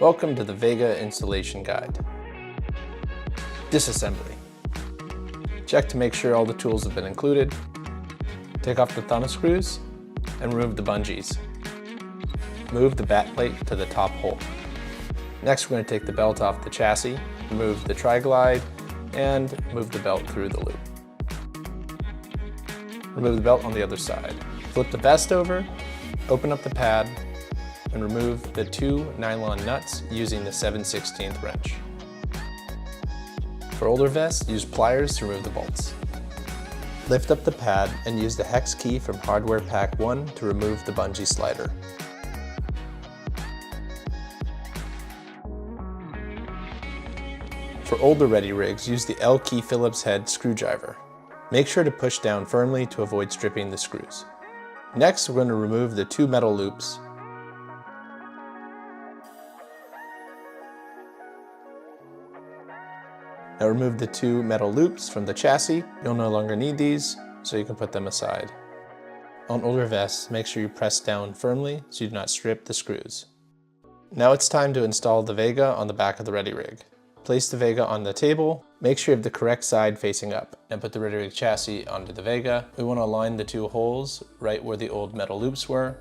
Welcome to the Vega installation guide. Disassembly. Check to make sure all the tools have been included. Take off the thumb screws and remove the bungees. Move the back plate to the top hole. Next, we're going to take the belt off the chassis, remove the tri-glide, and move the belt through the loop. Remove the belt on the other side. Flip the vest over, open up the pad, and remove the 2 nylon nuts using the 7/16 wrench. For older vests, use pliers to remove the bolts. Lift up the pad and use the hex key from hardware pack 1 to remove the bungee slider. For older Ready rigs, use the L key Phillips head screwdriver. Make sure to push down firmly to avoid stripping the screws. Next, we're going to remove the 2 metal loops. Now remove the 2 metal loops from the chassis. You'll no longer need these, so you can put them aside. On older vests, make sure you press down firmly so you do not strip the screws. Now it's time to install the Vega on the back of the Ready rig. Place the Vega on the table, make sure you have the correct side facing up, and put the Ready rig chassis onto the Vega. We want to align the 2 holes right where the old metal loops were.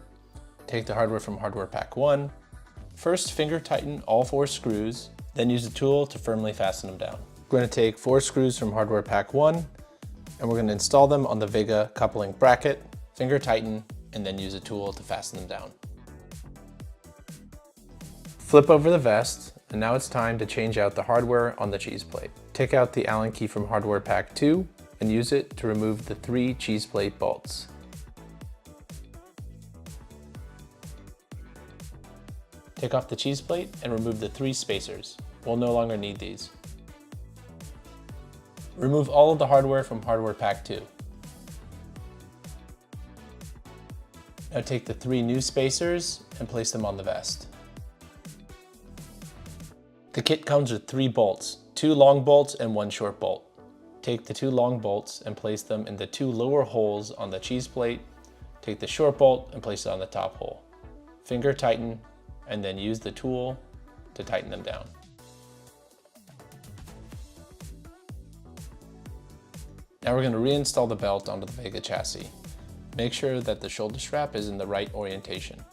Take the hardware from hardware pack 1. First, finger tighten all 4 screws, then use the tool to firmly fasten them down. We're going to take 4 screws from hardware pack 1, and we're going to install them on the Vega coupling bracket, finger tighten, and then use a tool to fasten them down. Flip over the vest, and now it's time to change out the hardware on the cheese plate. Take out the Allen key from hardware pack 2 and use it to remove the 3 cheese plate bolts. Take off the cheese plate and remove the 3 spacers. We'll no longer need these. Remove all of the hardware from hardware pack 2. Now take the 3 new spacers and place them on the vest. The kit comes with 3 bolts, 2 long bolts and 1 short bolt. Take the 2 long bolts and place them in the 2 lower holes on the cheese plate. Take the short bolt and place it on the top hole. Finger tighten and then use the tool to tighten them down. Now we're going to reinstall the belt onto the Vega chassis. Make sure that the shoulder strap is in the right orientation.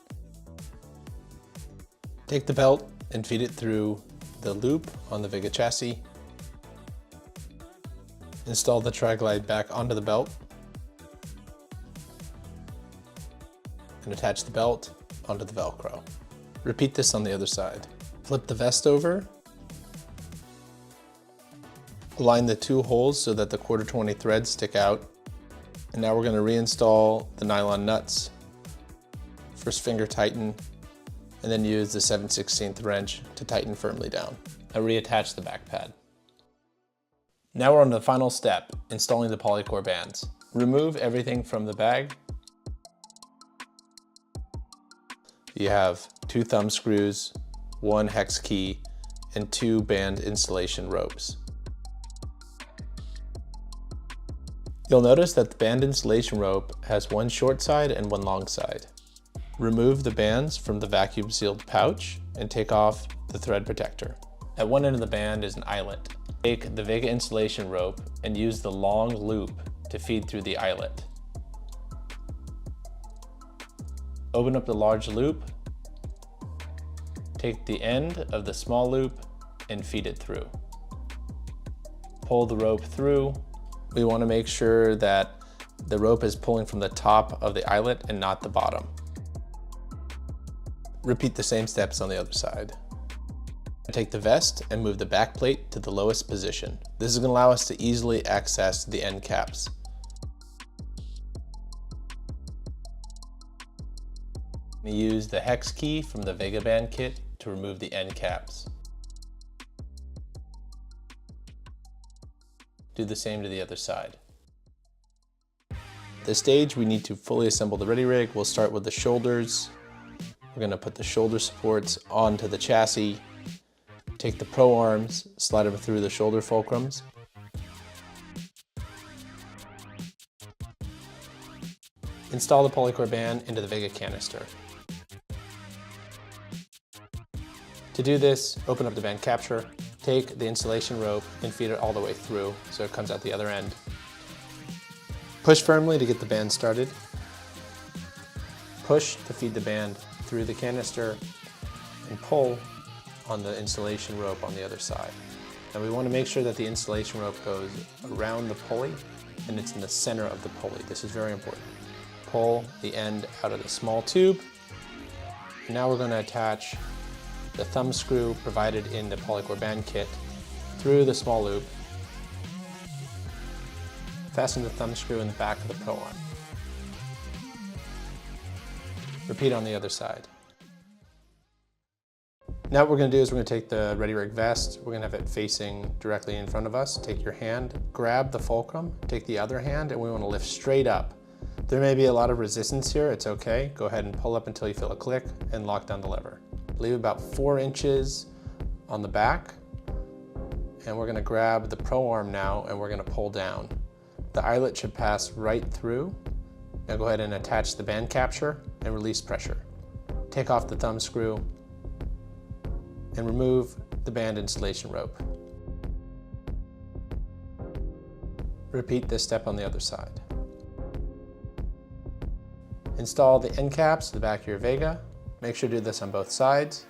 Take the belt and feed it through the loop on the Vega chassis. Install the tri-glide back onto the belt and attach the belt onto the Velcro. Repeat this on the other side. Flip the vest over. Align the 2 holes so that the 1/4-20 threads stick out. And now we're going to reinstall the nylon nuts. First finger tighten, and then use the 7/16 wrench to tighten firmly down. Now reattach the back pad. Now we're on to the final step, installing the Polycore bands. Remove everything from the bag. You have 2 thumb screws, 1 hex key, and 2 band installation ropes. You'll notice that the band installation rope has 1 short side and 1 long side. Remove the bands from the vacuum sealed pouch and take off the thread protector. At one end of the band is an eyelet. Take the Vega installation rope and use the long loop to feed through the eyelet. Open up the large loop, take the end of the small loop and feed it through. Pull the rope through. We want to make sure that the rope is pulling from the top of the eyelet and not the bottom. Repeat the same steps on the other side. Take the vest and move the back plate to the lowest position. This is going to allow us to easily access the end caps. We use the hex key from the Vega band kit to remove the end caps. Do the same to the other side. At this stage, we need to fully assemble the Ready rig. We'll start with the shoulders. We're going to put the shoulder supports onto the chassis. Take the pro arms, slide them through the shoulder fulcrums. Install the Polycore band into the Vega canister. To do this, open up the band capture, take the installation rope and feed it all the way through so it comes out the other end. Push firmly to get the band started. Push to feed the band through the canister and pull on the installation rope on the other side. Now we want to make sure that the installation rope goes around the pulley and it's in the center of the pulley. This is very important. Pull the end out of the small tube. And now we're going to attach the thumb screw provided in the Polycore band kit through the small loop. Fasten the thumb screw in the back of the pro arm. Repeat on the other side. Now what we're going to do is we're going to take the ReadyRig vest, we're going to have it facing directly in front of us. Take your hand, grab the fulcrum, take the other hand, and we want to lift straight up. There may be a lot of resistance here, it's okay. Go ahead and pull up until you feel a click and lock down the lever. Leave about 4 inches on the back, and we're going to grab the pro arm now and we're going to pull down. The eyelet should pass right through. Now go ahead and attach the band capture and release pressure. Take off the thumb screw and remove the band installation rope. Repeat this step on the other side. Install the end caps to the back of your Vega. Make sure to do this on both sides.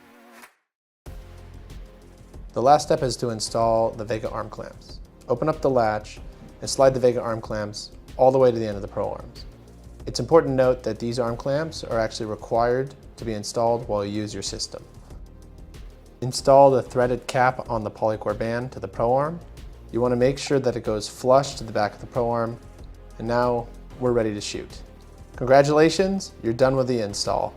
The last step is to install the Vega arm clamps. Open up the latch and slide the Vega arm clamps all the way to the end of the pro arms. It's important to note that these arm clamps are actually required to be installed while you use your system. Install the threaded cap on the Polycore band to the pro arm. You want to make sure that it goes flush to the back of the pro arm, and now we're ready to shoot. Congratulations, you're done with the install.